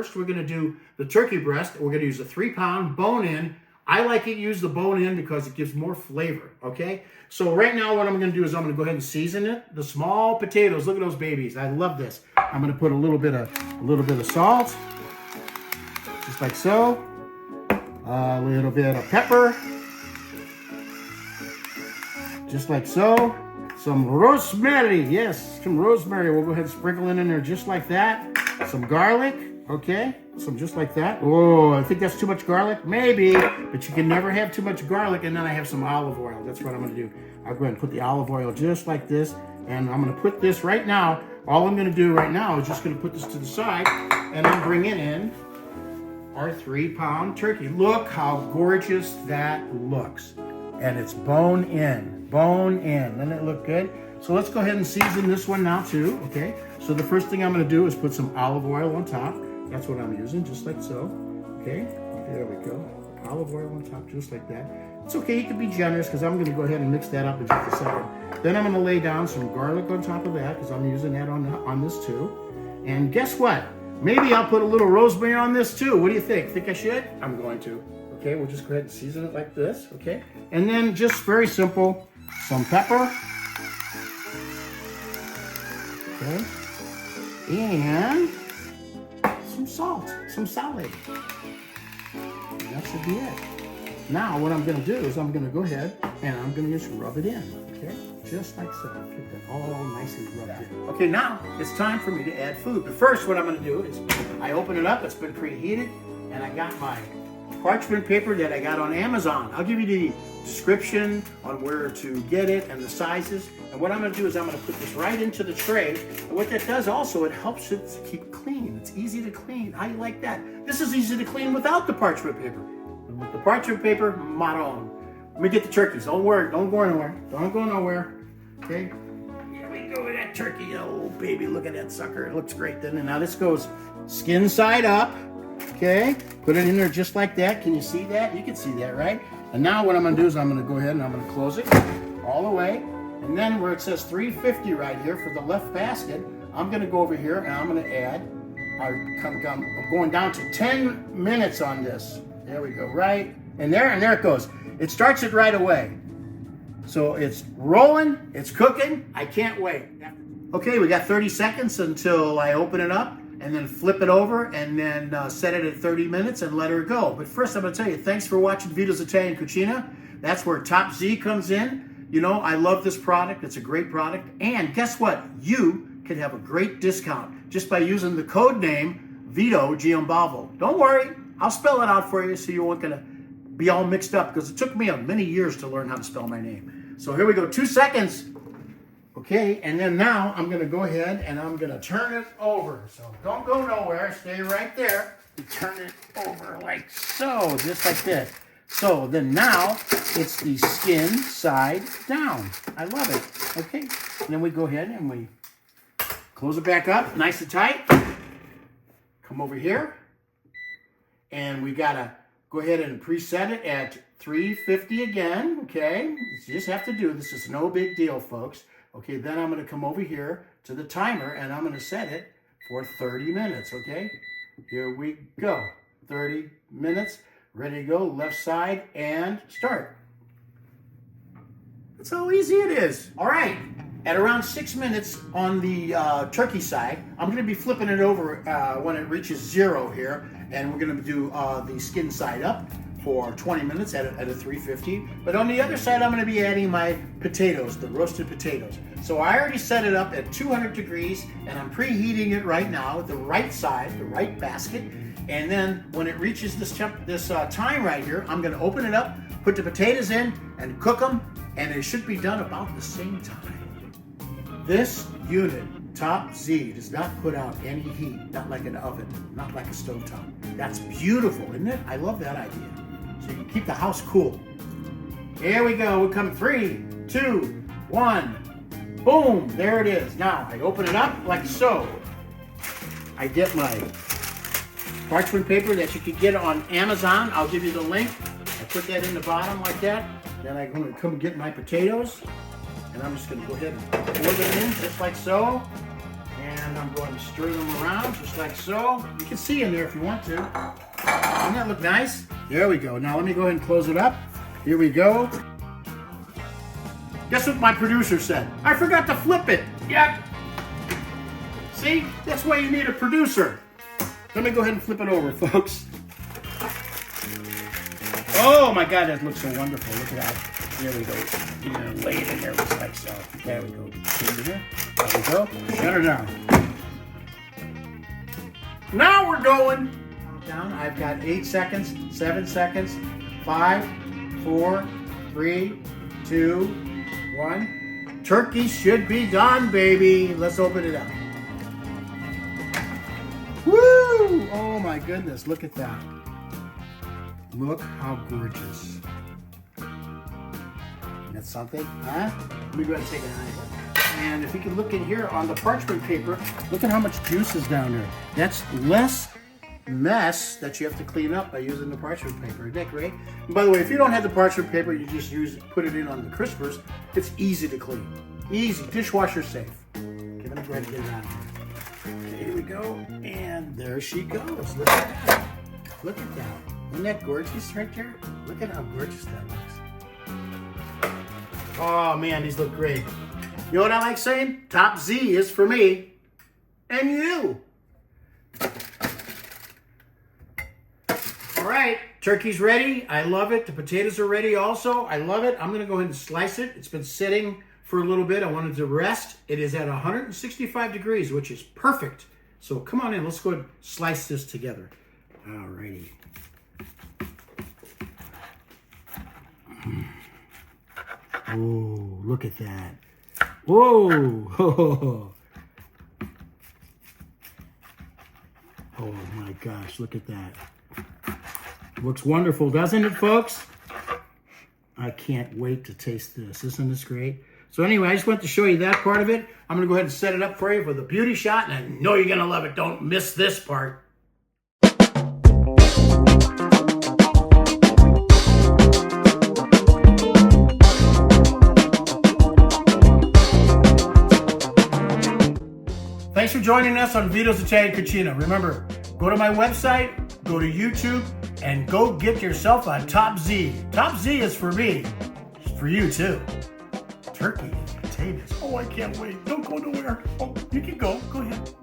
first we're gonna do the turkey breast. We're gonna use a 3-pound bone-in. I like to use the bone-in because it gives more flavor, okay? So right now what I'm gonna do is I'm gonna go ahead and season it. The small potatoes, look at those babies. I love this. I'm gonna put a little bit of salt, just like so. A little bit of pepper, just like so. Some rosemary, yes, some rosemary. We'll go ahead and sprinkle it in there just like that. Some garlic, okay, some just like that. Oh, I think that's too much garlic, maybe, but you can never have too much garlic. And then I have some olive oil. That's what I'm gonna do. I'll go ahead and put the olive oil just like this, and I'm gonna put this right now. All I'm gonna do right now is just gonna put this to the side, and I'm bringing in our 3-pound turkey. Look how gorgeous that looks. And it's bone in, bone in. Doesn't it look good? So let's go ahead and season this one now too, okay? So the first thing I'm gonna do is put some olive oil on top. That's what I'm using, just like so, okay? There we go. Olive oil on top, just like that. It's okay, you can be generous because I'm gonna go ahead and mix that up in just a second. Then I'm gonna lay down some garlic on top of that because I'm using that on this too. And guess what? Maybe I'll put a little rosemary on this too. What do you think? Think I should? I'm going to. Okay, we'll just go ahead and season it like this, okay? And then just very simple, some pepper. Okay. And some salt, some salad. And that should be it. Now what I'm gonna do is I'm gonna go ahead and I'm gonna just rub it in, okay? Just like so, get that all nicely rubbed in. Okay, now it's time for me to add food. But first what I'm gonna do is I open it up, it's been preheated, and I got my parchment paper that I got on Amazon. I'll give you the description on where to get it and the sizes. And what I'm gonna do is I'm gonna put this right into the tray. And what that does also, it helps it to keep clean. It's easy to clean. How you like that? This is easy to clean without the parchment paper. And with the parchment paper, maron. Let me get the turkeys. Don't worry, don't go anywhere. Don't go nowhere, okay? Here we go with that turkey. Oh, baby, look at that sucker. It looks great, doesn't it? Now this goes skin side up. Okay, put it in there just like that. Can you see that? You can see that, right? And now what I'm gonna do is I'm gonna go ahead and I'm gonna close it all the way. And then where it says 350 right here for the left basket, I'm gonna go over here and I'm gonna add, I'm going down to 10 minutes on this. There we go, right? And there it goes. It starts it right away. So it's rolling, it's cooking. I can't wait. Okay, we got 30 seconds until I open it up, and then flip it over, and then set it at 30 minutes and let her go. But first I'm gonna tell you, thanks for watching Vitos Italian Cucina. That's where topzee comes in. You know, I love this product. It's a great product. And guess what? You can have a great discount just by using the code name Vito Giambavo. Don't worry, I'll spell it out for you so you aren't gonna be all mixed up, because it took me many years to learn how to spell my name. So here we go, 2 seconds. Okay, and then now I'm gonna go ahead and I'm gonna turn it over. So don't go nowhere, stay right there. You turn it over like so, just like this. So then now it's the skin side down. I love it, okay. And then we go ahead and we close it back up, nice and tight. Come over here. And we gotta go ahead and preset it at 350 again, okay. You just have to do this, it's no big deal, folks. Okay, then I'm gonna come over here to the timer and I'm gonna set it for 30 minutes, okay? Here we go, 30 minutes, ready to go, left side, and start. That's how easy it is. All right, at around 6 minutes on the turkey side, I'm gonna be flipping it over when it reaches 0 here, and we're gonna do the skin side up for 20 minutes at a 350. But on the other side, I'm gonna be adding my potatoes, the roasted potatoes. So I already set it up at 200 degrees and I'm preheating it right now, the right side, the right basket. And then when it reaches this time right here, I'm gonna open it up, put the potatoes in and cook them, and it should be done about the same time. This unit, topzee, does not put out any heat, not like an oven, not like a stovetop. That's beautiful, isn't it? I love that idea. So you can keep the house cool. Here we go, we're coming 3, 2, 1, boom, there it is. Now I open it up like so. I get my parchment paper that you could get on Amazon. I'll give you the link. I put that in the bottom like that. Then I'm gonna come get my potatoes. And I'm just gonna go ahead and pour them in just like so. And And I'm going to stir them around just like so. You can see in there if you want to. Doesn't that look nice? There we go. Now let me go ahead and close it up. Here we go. Guess what my producer said? I forgot to flip it. Yep. See? That's why you need a producer. Let me go ahead and flip it over, folks. Oh my God, that looks so wonderful. Look at that. There we go. You're gonna lay it in there just like so. There we go. There we go. Shut her down. Now we're going. Down. I've got 8 seconds, 7 seconds, 5, 4, 3, 2, 1. Turkey should be done, baby. Let's open it up. Woo! Oh my goodness, look at that. Look how gorgeous. That's something, huh? Let me go ahead and take a knife. And if you can look in here on the parchment paper, look at how much juice is down there. That's less mess that you have to clean up by using the parchment paper. Isn't that great? And by the way, if you don't have the parchment paper, you just put it in on the crispers. It's easy to clean. Easy, dishwasher safe. Okay, let me go ahead and get it out of here. Okay, here we go. And there she goes. Look at that. Look at that. Isn't that gorgeous right there? Look at how gorgeous that looks. Oh man, these look great. You know what I like saying? Top Z is for me and you. All right, turkey's ready. I love it. The potatoes are ready also. I love it. I'm gonna go ahead and slice it. It's been sitting for a little bit. I wanted to rest. It is at 165 degrees, which is perfect. So come on in, let's go ahead and slice this together. All righty. Oh, look at that. Whoa. Oh my gosh, look at that. Looks wonderful, doesn't it, folks? I can't wait to taste this. Isn't this great? So anyway, I just wanted to show you that part of it. I'm going to go ahead and set it up for you for the beauty shot, and I know you're going to love it. Don't miss this part. Thanks for joining us on Vitos Italian Cucina. Remember, go to my website, go to YouTube, and go get yourself a Top Z. Top Z is for me. It's for you too. Turkey and potatoes. Oh, I can't wait. Don't go nowhere. Oh, you can go. Go ahead.